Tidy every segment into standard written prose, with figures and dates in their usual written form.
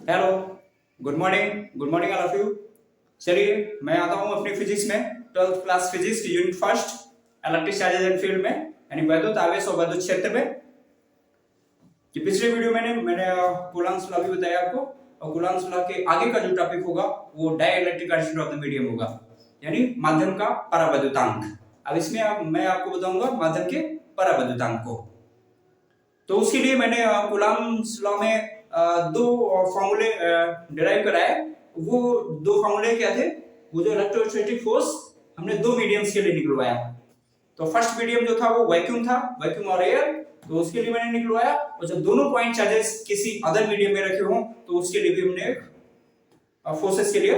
Hello, good morning all of you. चलिए मैं आता हूँ अपनी फिजिक्स में 12th class physics unit first electric charges and field में यानी वैद्युत आवेश और वैद्युत क्षेत्र में। कि पिछले वीडियो मैंने कूलॉम्स लॉ भी बताया आपको, और कूलॉम्स लॉ के आगे का जो टॉपिक होगा वो dielectric constant of the medium होगा, यानी माध्यम का परावैद्युतांक। अब इसमें मैं आपको बताऊंगा माध्यम के परावैद्युतांक को। तो उसके लिए मैंने कूलॉम्स लॉ में दो फॉर्मूले डिराइव कराए। वो दो फॉर्मूले क्या थे? वो जो इलेक्ट्रोस्टैटिक फोर्स हमने दो मीडियम्स के लिए निकलवाया। तो फर्स्ट मीडियम जो था वो वैक्यूम था, वैक्यूम और एयर, तो उसके लिए मैंने निकलवाया। और जब दोनों पॉइंट चार्जेस किसी अदर मीडियम में रखे हों तो उसके लिए भी हमने फोर्सेस के लिए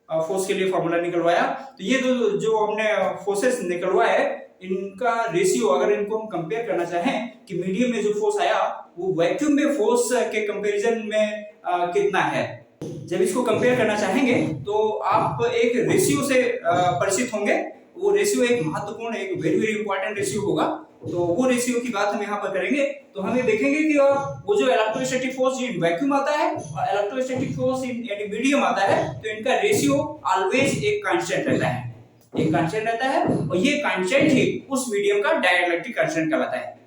फोर्स के लिए फॉर्मूला निकलवाया। तो ये दो जो हमने फोर्सेस निकलवाए, इनका रेशियो अगर इनको हम कंपेयर करना चाहें कि मीडियम में जो फोर्स आया वो वैक्यूम में फोर्स के कंपैरिजन में कितना है, जब इसको कंपेयर करना चाहेंगे तो आप एक रेशियो से परिचित होंगे। वो रेशियो एक महत्वपूर्ण, एक वेरी वेरी इंपॉर्टेंट रेशियो होगा। तो वो रेशियो की बात हम यहाँ पर करेंगे। तो हमें देखेंगे कि वो जो इलेक्ट्रोस्टैटिक फोर्स इन वैक्यूम आता है और इलेक्ट्रोस्टैटिक फोर्स इन यानी मीडियम आता है, तो इनका रेशियो ऑलवेज एक कांस्टेंट रहता है, एक कांस्टेंट रहता है। और ये कांस्टेंट ही उस मीडियम का डाइइलेक्ट्रिक कांस्टेंट कहलाता है,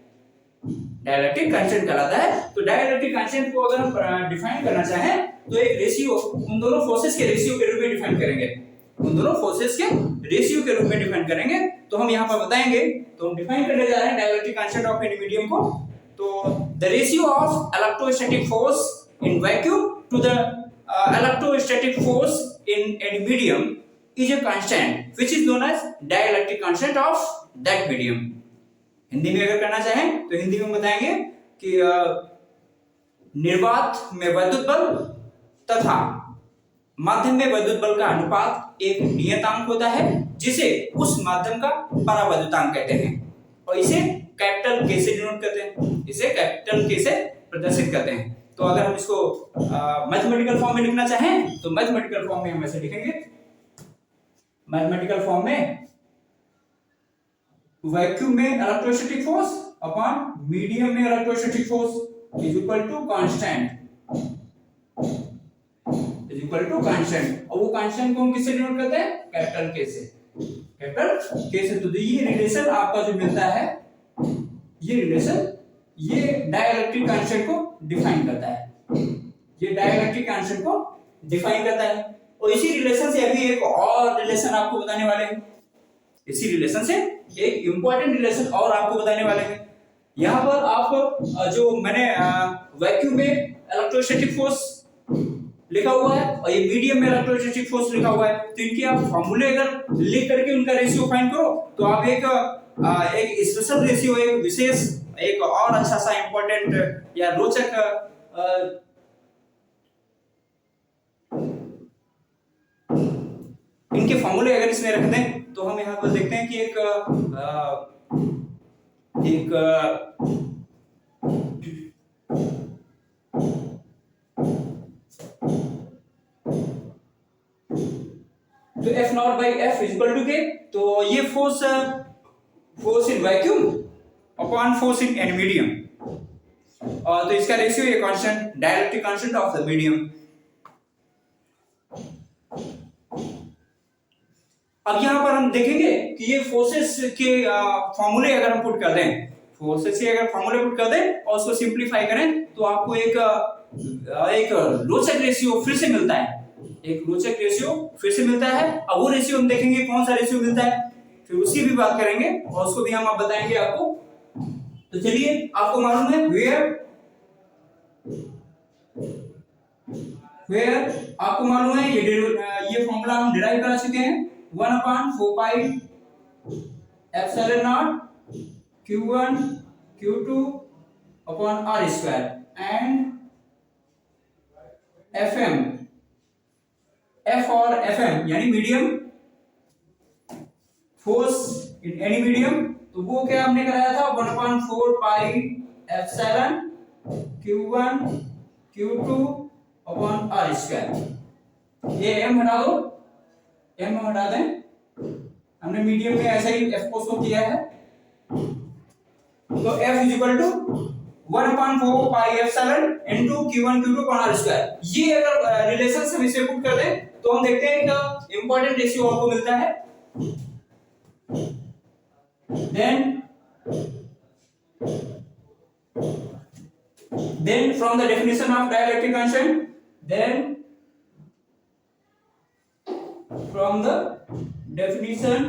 डाइइलेक्ट्रिक कांस्टेंट कहलाता है। तो डाइइलेक्ट्रिक कांस्टेंट को अगर हम डिफाइन करना चाहें तो एक रेशियो उन दोनों फोर्सेस के रेशियो के रूप में डिफाइन करेंगे, उन दोनों फोर्सेस के रेशियो के रूप में डिफाइन करेंगे। तो हम यहाँ पर बताएंगे, तो हम डिफाइन करने जा रहे हैं dielectric constant of any medium को। तो the ratio of electrostatic force in vacuum to the electrostatic force in any medium is a constant which is known as dielectric constant of that medium। Hindi में अगर करना चाहें तो हिंदी में बताएंगे कि निर्वात में वैद्युत बल तथा माध्यम में वैद्युत बल का अनुपात एक नियतांक होता है जिसे उस माध्यम का परावैद्युतांक कहते हैं, और इसे कैपिटल के से डिनोट करते हैं, इसे कैपिटल के से प्रदर्शित करते हैं। तो अगर हम इसको मैथमेटिकल फॉर्म में लिखना चाहें तो मैथमेटिकल फॉर्म में हम ऐसे लिखेंगे, मैथमेटिकल फॉर्म में वैक्यूम में इलेक्ट्रोस्टैटिक फोर्स अपॉन मीडियम में electrostatic force is equal to constant, is equal to constant. और वो कांस्टेंट को हम किससे डिनोट करते हैं? कैपिटल के से, कैपिटल के से। तो ये रिलेशन आपका जो मिलता है, ये रिलेशन ये डाइइलेक्ट्रिक कांस्टेंट को डिफाइन करता है, ये डाइइलेक्ट्रिक कांस्टेंट को डिफाइन करता है। और इसी रिलेशन से अभी एक और रिलेशन आपको बताने वाले हैं, इसी रिलेशन से एक इंपॉर्टेंट रिलेशन और आपको बताने वाले हैं। यहाँ पर आप जो मैंने वैक्यूम में इलेक्ट्रोस्टैटिक फोर्स लिखा हुआ है और ये मीडियम में इलेक्ट्रोस्टैटिक फोर्स लिखा हुआ है, तो इनके आप फॉर्मूले अगर लिख करके उनका रेशियो फाइंड करो तो आप एक स्पेशल रेशियो, एक विशेष, एक और अच्छा सा इंपॉर्टेंट या रोचक इनके फॉर्मूले अगर इसमें रख दें तो हम यहाँ पर देखते हैं कि तो F naught by F equal to K. तो ये force in vacuum upon force in any medium, और तो इसका रेशियो ये constant, dielectric constant of the medium. अब यहाँ पर हम देखेंगे कि ये फोर्सेस के फॉर्मूले अगर हम पुट कर दें, फोर्सेस के अगर फॉर्मूले पुट कर दें और उसको सिंपलीफाई करें तो आपको एक रोचक रेशियो फिर से मिलता है, एक रोचक रेशियो फिर से मिलता है। अब वो रेशियो हम देखेंगे कौन सा रेशियो मिलता है, फिर उसकी भी बात करेंगे और उसको भी हम आप बताएंगे आपको। तो चलिए, आपको मालूम है वेयर आपको मालूम है ये फॉर्मूला हम डिराइव करा चुके हैं, 1/4 pi epsilon not Q1 Q2 upon R square and FM, F और FM यानी medium force in any medium. तो वो क्या हमने कराया था? 1/4 pi epsilon Q1 Q2 upon R square. ये M हटा दो, M हटा दें, हमने मीडियम में ऐसा ही F को किया है। तो F is equal to 1/4 pi epsilon into Q1 Q2 upon R square. ये अगर रिलेशंस हम इसे पुट कर दें तो हम देखते हैं कि इंपॉर्टेंट रेशियो आपको मिलता है। then from the definition of dielectric constant, then from the definition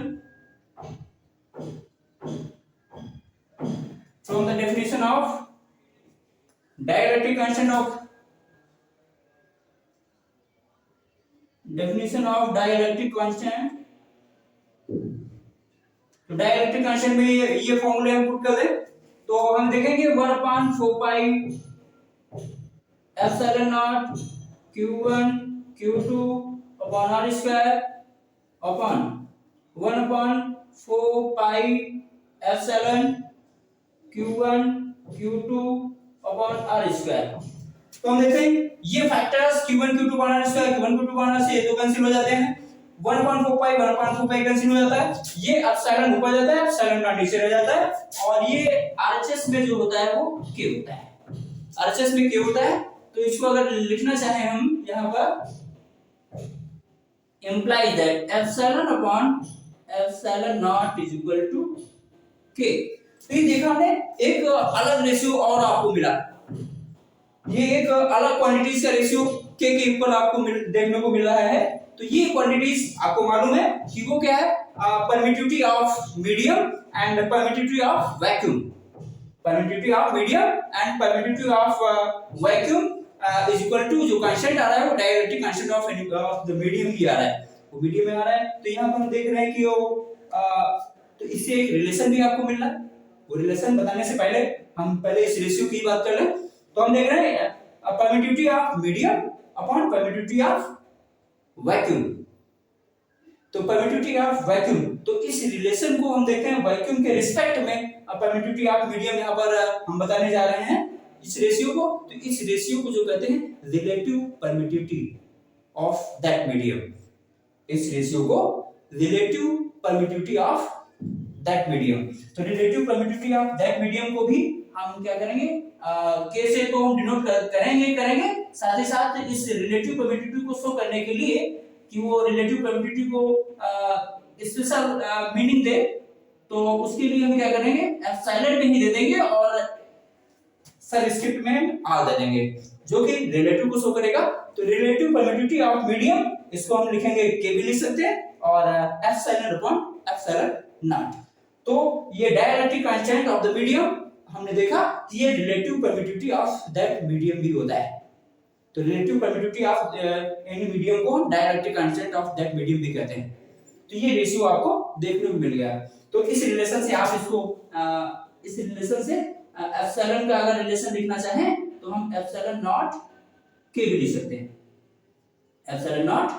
of dielectric constant of तो डाइलेक्ट्रिक कांस्टेंट में ये फॉर्मूले हम पुट कर दें तो हम देखेंगे 1/4 pi epsilon not Q1 Q2 upon R square upon 1/4 pi epsilon Q1 Q2 upon R square. तो हम देखते हैं ये factors Q1 Q2 upon R square, Q1 Q2 upon R से ये दो कैंसिल हो जाते हैं, 1/4 पाई कैंसिल हो जाता है, ये एप्सिलॉन ऊपर जाता है, एप्सिलॉन नॉट नीचे रह जाता है, और ये RHS में जो होता है वो K होता है। RHS में K होता है, तो इसको अगर लिखना चाहे हम यहाँ पर imply that epsilon upon epsilon naught is equal to K। तो ये देखा हमने एक अलग रेशियो और आपको मिला, ये एक अलग क्वांटिटीज का रेशियो K के इक्वल आपको देखने को मिल रहा है। तो ये क्वांटिटीज आपको मालूम है कि वो क्या है, permittivity of medium and permittivity of vacuum. Permittivity of medium and permittivity of vacuum is equal to जो कांस्टेंट आ रहा है वो dielectric constant of the medium ही आ रहा है, वो मीडियम में आ रहा है। तो यहाँ पर हम देख रहे हैं कि वो तो इससे एक रिलेशन भी आपको मिल रहा है। वो रिलेशन बताने से पहले हम पहले इस रेशियो की बात कर लें। तो हम देख रहे हैं permittivity of medium upon permittivity of vacuum. तो परमिटिविटी ऑफ वैक्यूम, तो इस रिलेशन को हम देखते हैं वैक्यूम के रिस्पेक्ट में परमिटिविटी ऑफ मीडियम यहाँ पर हम बताने जा रहे हैं इस रेशियो को। तो इस रेशियो को जो कहते हैं relative permittivity of that medium, इस रेशियो को relative permittivity of that medium. तो relative permittivity of that medium को भी हम क्या करेंगे, के से तो हम डिनोट करेंगे, साथ ही साथ इस रिलेटिव परमिटिविटी को शो करने के लिए कि वो रिलेटिव परमिटिविटी को स्पेशल मीनिंग दे, तो उसके लिए हम क्या करेंगे, एप्सिलॉन में ही दे देंगे और सबस्क्रिप्ट में आर दे देंगे जो कि रिलेटिव को शो करेगा। तो रिलेटिव परमिटिविटी ऑफ मीडियम इसको हम लिखेंगे के भी लिख सकते हैं और एप्सिलॉन अपॉन एप्सिलॉन नॉट। तो ये dielectric constant of the medium हमने देखा कि ये relative permittivity of that medium भी होता है। तो relative permittivity of any medium को हम dielectric constant of that medium भी कहते हैं। तो ये रेशियो आपको देखने को मिल गया। तो इस रिलेशन से आप इसको इस रिलेशन से एप्सिलॉन का अगर रिलेशन लिखना चाहें तो हम एप्सिलॉन नॉट के भी लिख सकते हैं, एप्सिलॉन नॉट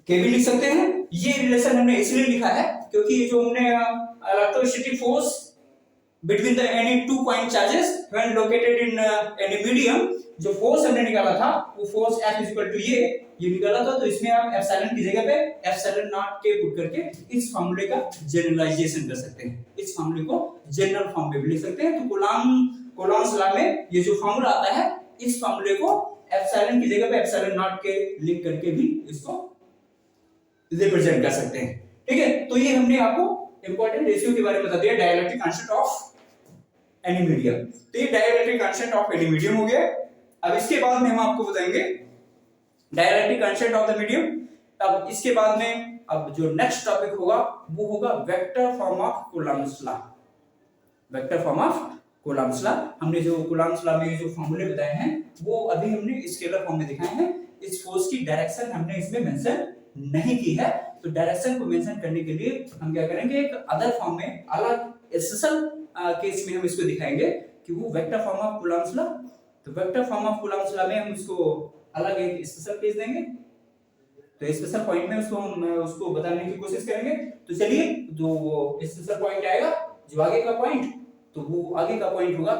के भी लिख सकते हैं। ये रिलेशन हमने इसलिए लिखा है क्योंकि जो हमने electrostatic force between the any two point charges when located in any medium, जो फोर्स हमने निकाला था वो force F is equal to ये निकाला था। तो इसमें आप एप्सिलॉन की जगह पे एप्सिलॉन नॉट के पुट करके इस फॉर्मूले का जनरलाइजेशन कर सकते हैं, इस फॉर्मूले को जनरल फॉर्म में भी लिख सकते हैं। तो कूलॉम्स लॉ में ये जो फॉर्मूला आता है इस फॉर्मूले को एप्सिलॉन की जगह पे एप्सिलॉन नॉट के लिख करके भी इसको रिप्रेजेंट कर सकते हैं। ठीक है, तो ये हमने आपको इंपॉर्टेंट रेशियो के बारे में बता दिया, dielectric constant of any medium. तो ये dielectric constant of any medium हो गया। अब इसके बाद में हम आपको बताएंगे dielectric constant of the medium. अब इसके बाद में अब जो नेक्स्ट टॉपिक होगा वो होगा vector form of Coulomb's law. Vector form of Coulomb's law, हमने जो कूलॉम्स लॉ में जो फॉर्मूले बताए हैं वो अभी हमने स्केलर फॉर्म में दिखाए हैं। इस फोर्स की डायरेक्शन हमने इसमें मेंशन नहीं की है। तो डायरेक्शन को मेंशन करने के लिए हम क्या करेंगे, एक अदर फॉर्म में अलग स्पेशल केस में हम इसको दिखाएंगे कि वो vector form of Coulomb's law. तो vector form of Coulomb's law में हम इसको अलग एक स्पेशल केस देंगे। तो स्पेशल पॉइंट में उसको हम उसको बताने की कोशिश करेंगे। तो चलिए जो स्पेशल पॉइंट आएगा, जो आगे का पॉइंट, तो वो आगे का पॉइंट होगा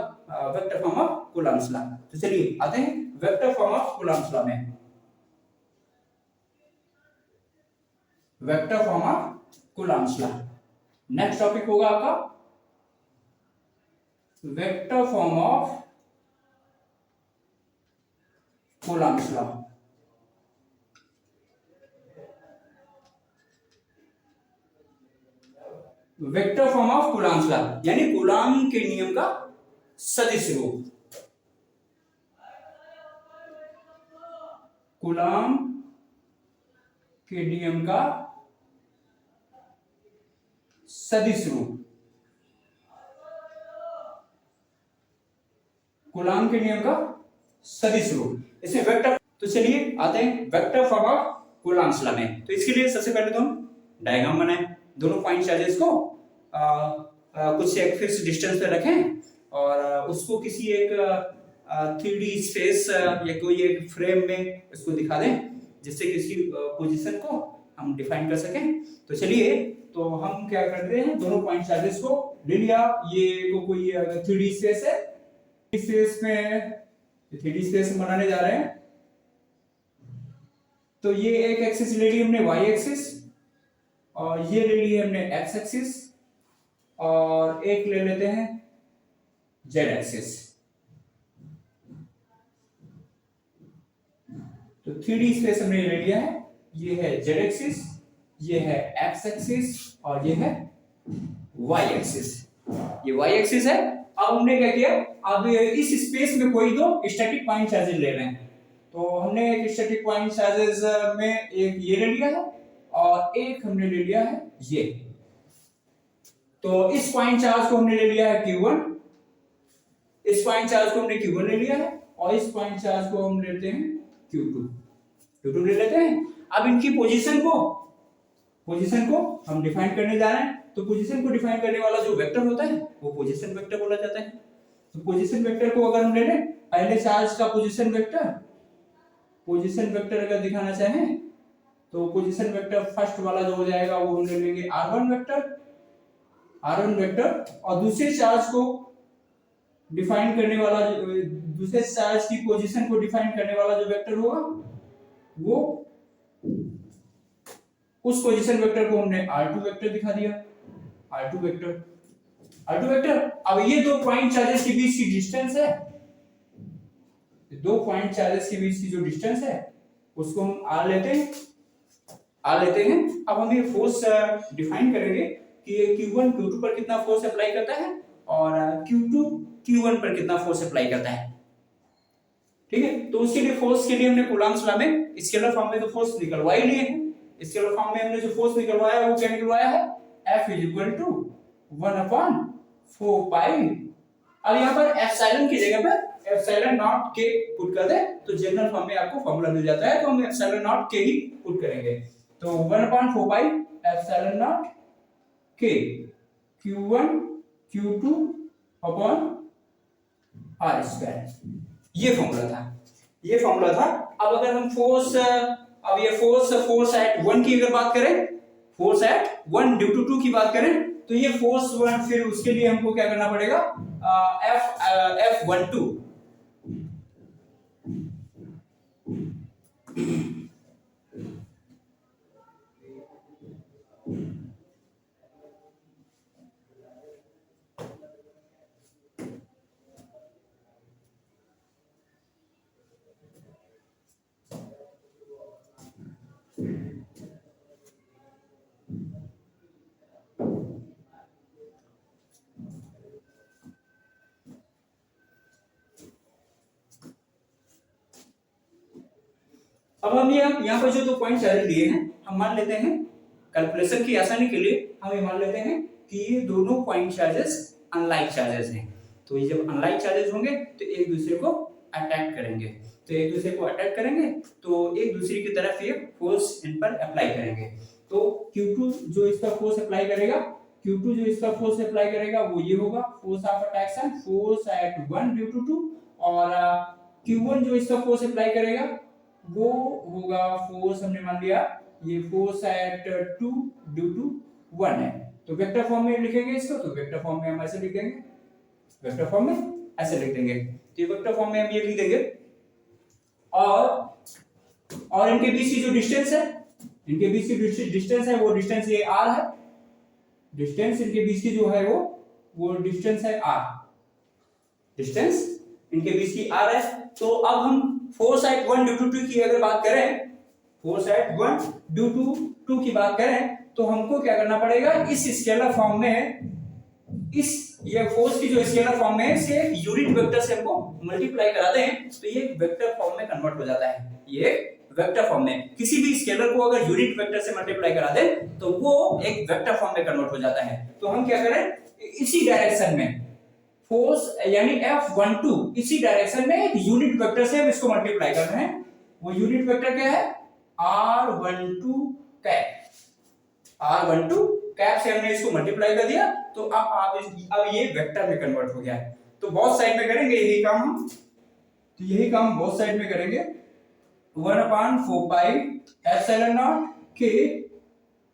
vector form of Coulomb's law. तो चलिए आते हैं vector form of Coulomb's law में। Vector form of Coulomb's law next topic होगा आपका vector form of Coulomb's law. Vector form of Coulomb's law यानी कूलम्ब के नियम का सदिश रूप। कूलम्ब के नियम का सदिश रूप। कूलम्ब के नियम का सदिश रूप इसमें वेक्टर। तो चलिए आते हैं vector form of Coulomb's law में। तो इसके लिए सबसे पहले तो हम डायग्राम बनाएं। दोनों पॉइंट चार्जेस को कुछ एक फिक्स डिस्टेंस पे रखें और उसको किसी एक 3D स्पेस या कोई एक फ्रेम में उसको दिखा दें जिससे किसी पोजीशन को हम डिफाइन कर सकें। तो चलिए तो हम क्या करते हैं, दोनों पॉइंट चार्जेस को ले लिया। ये कोई 3D स्पेस है, स्पेस में 3D स्पेस बनाने जा रहे हैं। तो ये एक एक्सिस ले ली हमने y एक्सिस और ये ले ली हमने x एक्सिस और एक ले लेते हैं z एक्सिस। तो 3D स्पेस हमने ले लिया है, ये है z एक्सिस, ये है x एक्सिस और ये है y एक्सिस। ये y एक्सिस है। अब हमने क्या किया, अब इस स्पेस में कोई दो स्टैटिक पॉइंट चार्जेस ले रहे हैं। तो हमने एक स्टैटिक पॉइंट चार्जेस में एक ये ले लिया है और एक हमने ले लिया है ये। तो इस पॉइंट चार्ज को हमने ले लिया है q1, इस पॉइंट चार्ज को हमने q1 ले लिया है और इस पॉइंट चार्ज को हम लेते हैं q2 ले लेते हैं। अब इनकी पोजीशन को हम डिफाइन करने जा रहे हैं। तो पोजीशन को डिफाइन करने वाला जो वेक्टर होता है वो पोजीशन वेक्टर बोला जाता है। तो पोजीशन वेक्टर को अगर हम ले लें, पहले चार्ज का पोजीशन वेक्टर अगर दिखाना चाहें तो पोजीशन वेक्टर फर्स्ट वाला जो हो जाएगा वो हम ले लेंगे r1 वेक्टर और दूसरे चार्ज को डिफाइन करने वाला, दूसरे चार्ज की पोजीशन को डिफाइन करने वाला जो वेक्टर होगा वो, उस पोजीशन वेक्टर को हमने r2 वेक्टर दिखा दिया। r2 vector. अब ये दो पॉइंट चार्जेस के बीच की डिस्टेंस है, दो पॉइंट चार्जेस के बीच की जो डिस्टेंस है उसको हम r लेते हैं। अब हम ये फोर्स डिफाइन करेंगे कि q1 q2 पर कितना फोर्स अप्लाई करता है और q2 q1 पर कितना फोर्स अप्लाई करता है। ठीक है, तो उसके लिए फोर्स के लिए हमने कूलम्ब्स लॉ में स्केलर फॉर्म में तो फोर्स निकलवा ही लिए हैं। स्केलर फॉर्म में हमने जो फोर्स निकलवाया है वो क्या निकलवाया है, F = 1/4 पाई। अब यहाँ पर एप्सिलॉन की जगह पर एप्सिलॉन नॉट के पुट कर दे तो जनरल फॉर्म में आपको फॉर्मूला मिल जाता है। तो हम एप्सिलॉन नॉट के ही पुट करेंगे। तो 1/4 pi epsilon naught K q1 q2 upon r²। ये फॉर्मूला था। अब अगर हम फोर्स, अब ये फोर्स एट 1 की अगर बात करें, फोर्स एट 1 ड्यू टू 2 की बात करें तो ये फोर्स 1, फिर उसके लिए हमको क्या करना पड़ेगा, F12। अब हम यहाँ पर जो दो पॉइंट चार्ज लिए हैं, हम मान लेते हैं कैलकुलेशन की आसानी के लिए हम ये मान लेते हैं कि ये दोनों पॉइंट चार्जेस अनलाइक चार्जेस हैं। तो ये जब अनलाइक चार्जेस होंगे तो एक दूसरे को अटैक करेंगे। तो एक दूसरे की तरफ ये फोर्स इन पर अप्लाई करेंगे। तो Q2 जो इसका फोर्स अप्लाई करेगा वो ये होगा, force of attraction, force at 1 due to 2। और Q1 जो इसका फोर्स अप्लाई करेगा वो होगा फोर्स, हमने मान लिया ये फोर्स एट 2 ड्यू टू 1 है। तो वेक्टर फॉर्म में लिखेंगे इसको, तो वेक्टर फॉर्म में हम ऐसे लिख देंगे, तो ये वेक्टर फॉर्म में हम ये लिख देंगे। और इनके बीच की जो डिस्टेंस है, वो डिस्टेंस ये r है। डिस्टेंस इनके बीच की जो है वो डिस्टेंस है r। डिस्टेंस इनके बीच की r है। तो अब हम 4 साइड 1 ड्यू टू 2 की अगर बात करें, 4 साइड 1 ड्यू टू 2 की बात करें तो हमको क्या करना पड़ेगा, इस स्केलर फॉर्म में, इस ये फोर्स की जो स्केलर फॉर्म में से यूनिट वेक्टर से हमको मल्टीप्लाई कराते हैं तो ये वेक्टर फॉर्म में कन्वर्ट हो जाता है। ये वेक्टर फॉर्म में किसी भी स्केलर को अगर यूनिट वेक्टर से मल्टीप्लाई करा दे तो वो एक वेक्टर फॉर्म में कन्वर्ट हो जाता है। तो हम क्या करें, इसी डायरेक्शन में फोर्स यानी F12 इसी डायरेक्शन में एक यूनिट वेक्टर से हम इसको मल्टीप्लाई कर रहे हैं। वो यूनिट वेक्टर क्या है, R12 कैप। R12 कैप से हमने इसको मल्टीप्लाई कर दिया तो अब ये वेक्टर में कन्वर्ट हो गया है। तो बोथ साइड में करेंगे यही काम हम, तो यही काम बोथ साइड में करेंगे। 1/4 pi epsilon naught K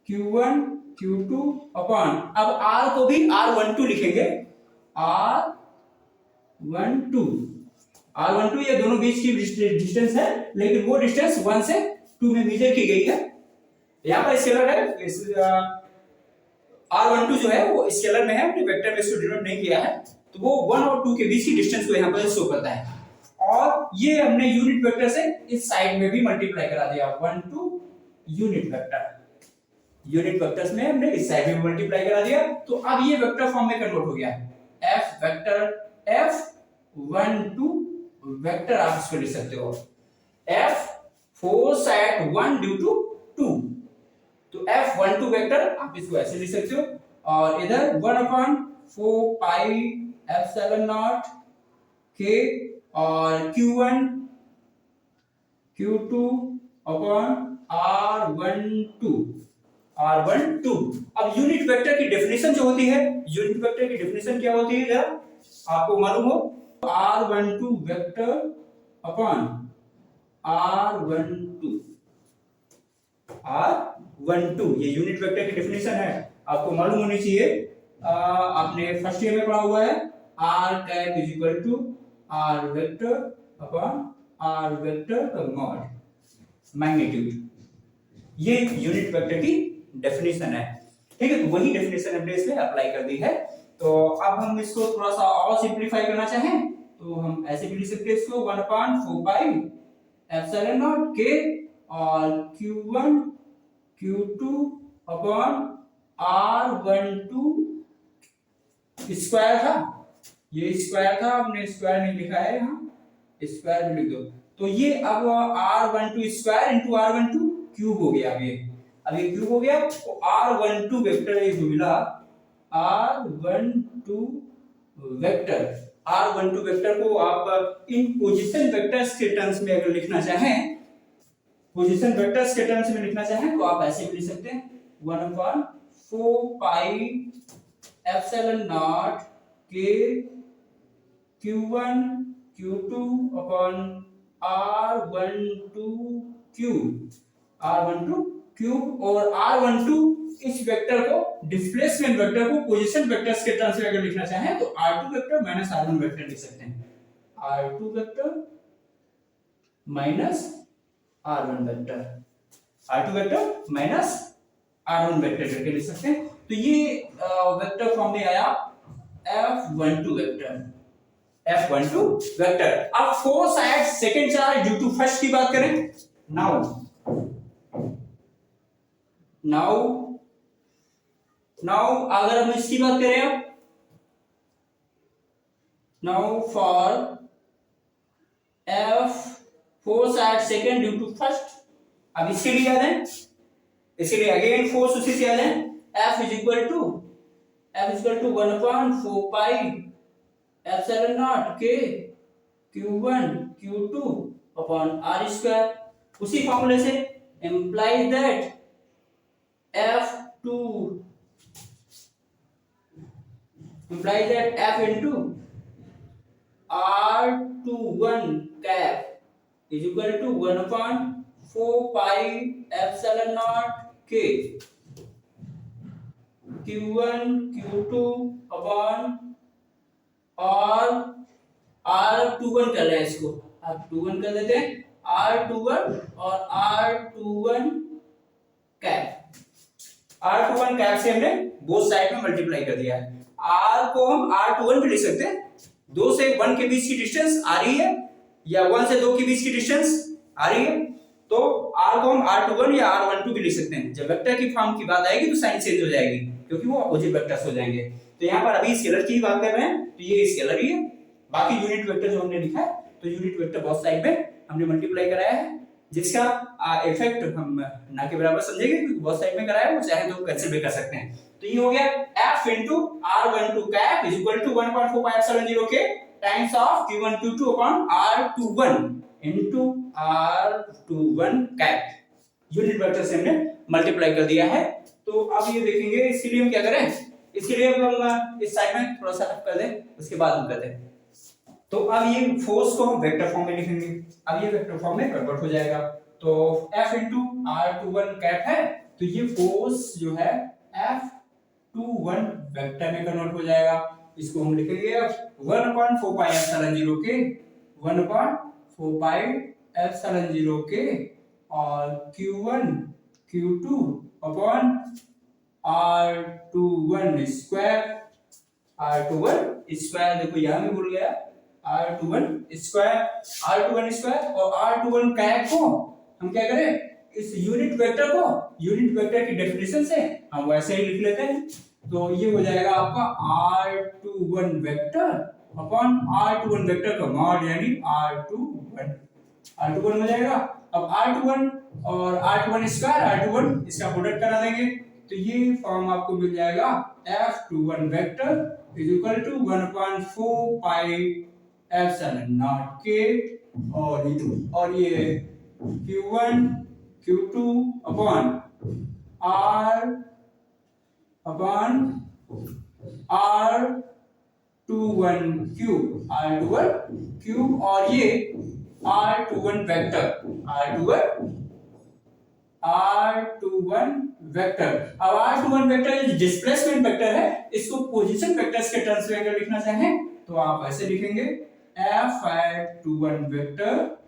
Q1 Q2 upon, अब R को भी R12 लिखेंगे, R12 ये दोनों बीच की डिस्टेंस है, लेकिन वो डिस्टेंस 1 से 2 में मेजर की गई है। यहाँ पर स्केलर है, R12 जो है वो स्केलर में है, अपने वेक्टर में इसको डिनोट नहीं किया है, तो वो 1 और 2 के बीच की डिस्टेंस को यहाँ पर शो करता है। और ये हमने यूनिट वेक्टर से इस साइड में भी मल्टीप्लाई करा दिया, 1 2 यूनिट वेक्टर, यूनिट वेक्टर्स में हमने इस साइड में मल्टीप्लाई करा दिया। तो अब ये वेक्टर फॉर्म में कन्वर्ट हो गया, F वेक्टर F12 वेक्टर आप इसको लिख सकते हो, F 4 साइड 1 ड्यू टू 2, तो F12 वेक्टर आप इसको ऐसे लिख सकते हो। और इधर 1/4 पाई एप्सिलॉन नॉट के और Q1 Q2 अपॉन R12। अब यूनिट वेक्टर की डेफिनेशन जो होती है, यूनिट वेक्टर की डेफिनेशन क्या होती है जरा आपको मालूम हो, R12 वेक्टर अपॉन R12 ये यूनिट वेक्टर की डेफिनेशन है, आपको मालूम होनी चाहिए। आपने फर्स्ट ईयर में पढ़ा हुआ है, R cap is equal to R vector upon R vector का मॉड मैग्नीट्यूड, ये यूनिट वेक्टर की डेफिनेशन है। ठीक है, तो वही डेफिनेशन हमने इसमें अप्लाई कर दी है। तो अब हम इसको थोड़ा सा और सिंपलीफाई करना चाहें तो हम ऐसे भी लिख सकते हैं इसको, 1/4 पाई एप्सिलॉन नॉट के और Q1 Q2 upon R12 square था, ये स्क्वायर था, हमने स्क्वायर नहीं लिखा है यहाँ, स्क्वायर भी लिख दो। तो ये अब R12 square into R12 cube हो गया। अब ये क्यूब हो गया तो R12 वेक्टर ये जो मिला, R12 वेक्टर को आप इन पोजीशन वेक्टर्स के टर्म्स में अगर लिखना चाहें, पोजीशन वेक्टर्स के टर्म्स में लिखना चाहें तो आप ऐसे भी लिख सकते हैं, 1/4 pi epsilon naught K Q1 Q2 upon R12 cube और R12 इस वेक्टर को, डिस्प्लेसमेंट वेक्टर को पोजीशन वेक्टर्स के टर्म्स में अगर लिखना चाहें तो R2 vector minus R1 vector लिख सकते हैं, R2 vector minus R1 vector, R2 vector minus R1 vector करके लिख सकते हैं। तो ये वेक्टर फॉर्म में आया F12 वेक्टर, F12 वेक्टर। अब 4 side second charge due to first की बात करें, नाउ अगर हम इसकी बात करें, अब now for F4 side second due to first, अब इसके लिए याद है, इसके लिए अगेन फोर्स उसी से याद है, F is equal to 1/4 pi epsilon naught K Q1 Q2 upon R square. उसी फॉर्मूले से implies that F into R21 cap is equal to 1/4 pi epsilon naught k Q1 Q2 upon R21 कर रहे हैं, इसको R21 कर देते हैं, R21 और R21 कैप, R21 कैप से हमने बोथ साइड में मल्टीप्लाई कर दिया है। R को हम R21 भी लिख सकते हैं, 2 से 1 के बीच की डिस्टेंस आ रही है या 1 से 2 के बीच की डिस्टेंस आ रही है, तो r को हम r21 या r12 भी लिख सकते हैं। जब वेक्टर की फॉर्म की बात आएगी तो साइन चेंज हो जाएगी क्योंकि वो अपोजिट वेक्टर्स हो जाएंगे। तो यहाँ पर अभी स्केलर की बात कर रहे हैं तो ये स्केलर ही है। बाकी यूनिट वेक्टर जो हमने लिखा है तो यूनिट वेक्टर बोथ साइड में हमने मल्टीप्लाई कराया है, जिसका इफेक्ट हम ना के बराबर समझेंगे क्योंकि बोथ साइड में कराया है, वो चाहे तो कैंसिल भी कर सकते हैं। तो ये हो गया f into r12 cap is equal to 1.4570 k times of q1q2 upon r21 into r21 cap। Unit vector से हमने मल्टीप्लाई कर दिया है। तो अब ये देखेंगे इसके लिए हम क्या करें, इसके लिए हम इस साइड में थोड़ा सा रफ कर दें, उसके बाद हम करते हैं। तो अब ये फोर्स को हम वेक्टर फॉर्म में लिखेंगे। अब ये वेक्टर फॉर्म में कन्वर्ट हो जाएगा। तो F into R21 कैप है तो ये फोर्स जो है F21 वेक्टर में कन्वर्ट हो जाएगा। इसको हम लिखेंगे 1/4 पाई एप्सिलॉन 0 के 1/4 पाई एप्सिलॉन 0 के और Q1 Q2 upon R21 square. R21 square देखो यहां में भूल गया, R21 स्क्वायर और R21 कैप को हम क्या करें, इस यूनिट वेक्टर की डेफिनेशन से हम वैसे ही लिख लेते हैं। तो ये हो जाएगा आपका R21 vector upon R21 vector का मॉड यानी R21 हो जाएगा। अब R21 और R21 स्क्वायर R21 इसका प्रोडक्ट करा देंगे तो ये फॉर्म आपको मिल जाएगा F21 vector is equal to 1/4 pi epsilon naught K और ये Q1 Q2 upon R21 cube और ये R21 वेक्टर। अब R21 वेक्टर जो डिस्प्लेसमेंट वेक्टर है इसको पोजीशन वेक्टर्स के टर्म्स में अगर लिखना चाहें तो आप ऐसे लिखेंगे F21 vector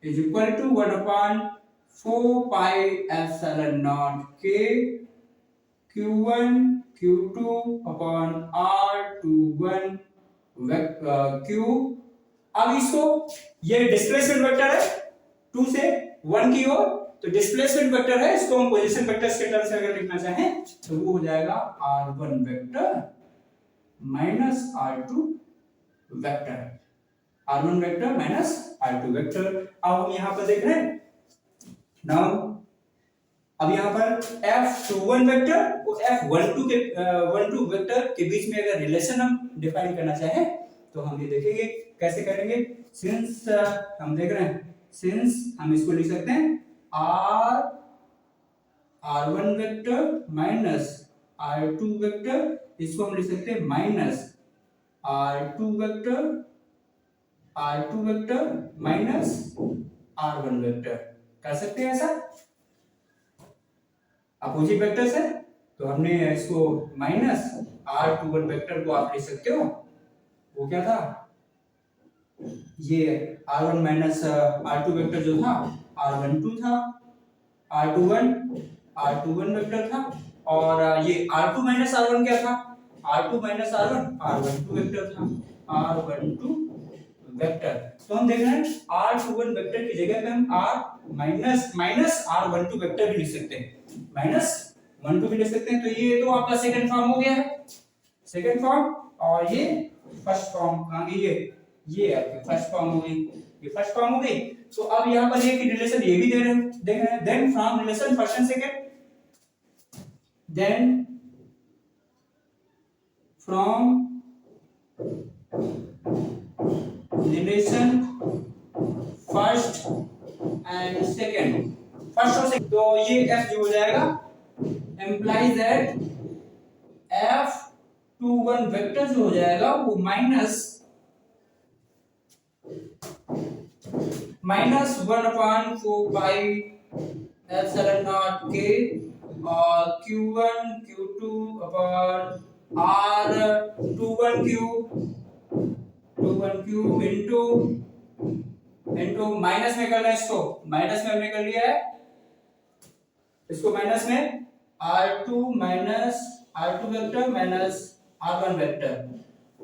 is equal to 1/4 pi epsilon naught K Q1 Q2 upon R21 cube. अब इसको ये डिस्प्लेसमेंट वेक्टर है 2 से 1 की ओर, तो डिस्प्लेसमेंट वेक्टर है, इसको हम पोजीशन वेक्टर्स के टर्म्स में अगर लिखना चाहें तो वो हो जाएगा R1 vector minus R2 vector, R1 vector minus R2 vector. अब हम यहां पर देख रहे हैं नाउ, अब यहां पर F21 वेक्टर और F12 वेक्टर के बीच में अगर रिलेशन हम डिफाइन करना चाहें तो हम ये देखेंगे कैसे करेंगे। सिंस हम देख रहे हैं, सिंस हम इसको लिख सकते हैं R1 vector minus R2 vector, इसको हम लिख सकते हैं minus R2 vector minus R1 vector, कर सकते हैं ऐसा। अपोजिट वेक्टर्स है तो हमने इसको माइनस R21 वेक्टर को आप लिख सकते हो, वो क्या था, ये R1 माइनस R2 वेक्टर जो था R12 था, R21 वेक्टर था और ये R2 माइनस R1 क्या था, R2 minus R1 R12 vector था, R12 वेक्टर। तो हम देख रहे हैं R21 वेक्टर की जगह पे हम R माइनस R12 वेक्टर भी लिख सकते हैं, माइनस 12 भी लिख सकते हैं। तो ये तो आपका सेकंड फॉर्म हो गया है, सेकंड फॉर्म, और ये फर्स्ट फॉर्म कहां गई, ये आपकी फर्स्ट फॉर्म हो गई, ये फर्स्ट फॉर्म हो गई। तो अब यहां पर ये कि रिलेशन ये भी दे रहे हैं, then from relation first and second, then from relation first and second, first और सेकंड, तो ये f जो हो जाएगा implies that F21 वेक्टर जो हो जाएगा वो minus 1/4 pi epsilon naught K और Q1 Q2 upon R21 cube into minus में करना है, इसको माइनस में हमने कर लिया है, इसको माइनस में R2 vector minus R1 vector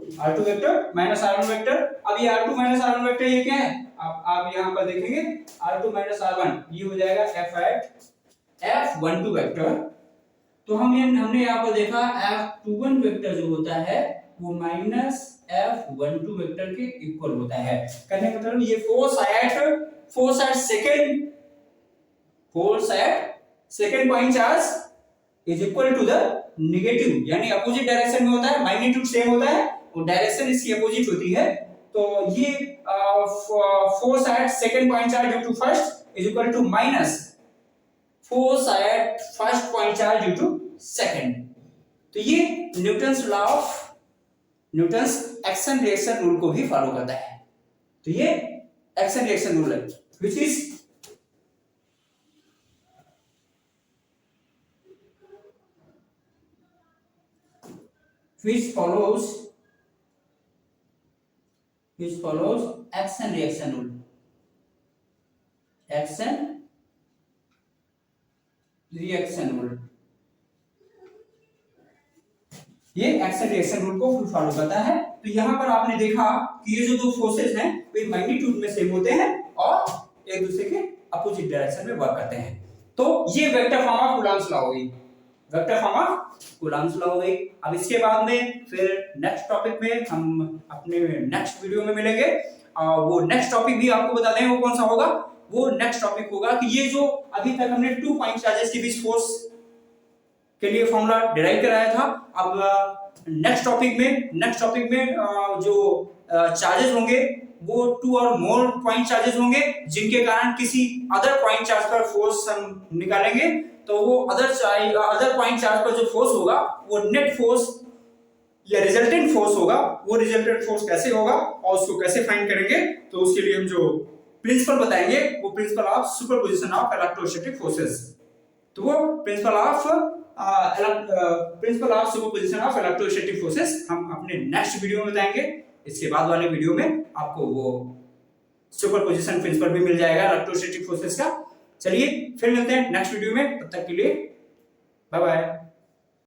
R2 vector minus R1 vector. अब ये R2 माइनस R1 वेक्टर ये क्या है, आप यहाँ पर देखेंगे R2 माइनस R1 ये हो जाएगा F12 वेक्टर। तो हमने यहाँ पर देखा F21 वेक्टर जो होता है वो माइनस F12 वेक्टर के इक्वल होता है। कहने का मतलब ये force at second point charge is equal to the negative, यानी अपोजिट डायरेक्शन में होता है, मैग्नीट्यूड सेम होता है और डायरेक्शन इसकी अपोजिट होती है। तो ये force at second point charge due to first is equal to minus force at first point charge due to second. तो ये न्यूटन्स एक्शन रिएक्शन रूल को भी फॉलो करता है। तो ये एक्शन रिएक्शन रूल है which is which follows action reaction rule। action reaction rule ये एक्शन रिएक्शन रूल को फॉलो करता है। तो यहाँ पर आपने देखा कि ये जो दो फोर्सेस हैं वे मैग्नीट्यूड में सेम होते हैं और एक दूसरे के अपोजिट डायरेक्शन में वर्क करते हैं। तो ये vector form of Coulomb's law हो गई, vector form of Coulomb's law हो गई। अब इसके बाद में फिर नेक्स्ट टॉपिक में हम अपने नेक्स्ट वीडियो में मिलेंगे। वो नेक्स्ट टॉपिक भी आपको बता दें वो कौन सा होगा। वो नेक्स्ट टॉपिक होगा कि ये जो अभी तक हमने 2 पॉइंट चार्जेस के बीच फोर्स के लिए फॉर्मूला डिराइव कराया था, अब नेक्स्ट टॉपिक में जो चार्जेस होंगे वो 2 और मोर पॉइंट चार्जेस होंगे जिनके कारण किसी अदर पॉइंट चार्ज पर फोर्स हम निकालेंगे। तो वो अदर पॉइंट चार्ज पर जो फोर्स होगा वो नेट फोर्स या रिजल्टेंट फोर्स होगा। वो रिजल्टेंट फोर्स कैसे होगा और उसको कैसे फाइंड करेंगे, तो उसके लिए हम जो प्रिंसिपल बताएंगे वो principle of superposition of electrostatic forces. तो वो principle of superposition of electrostatic forces हम अपने नेक्स्ट वीडियो में बताएंगे। इसके बाद वाले वीडियो में आपको वो सुपरपोजिशन प्रिंसिपल भी मिल जाएगा इलेक्ट्रोस्टैटिक फोर्सेस का। चलिए फिर मिलते हैं नेक्स्ट वीडियो में, तब तक के लिए बाय बाय।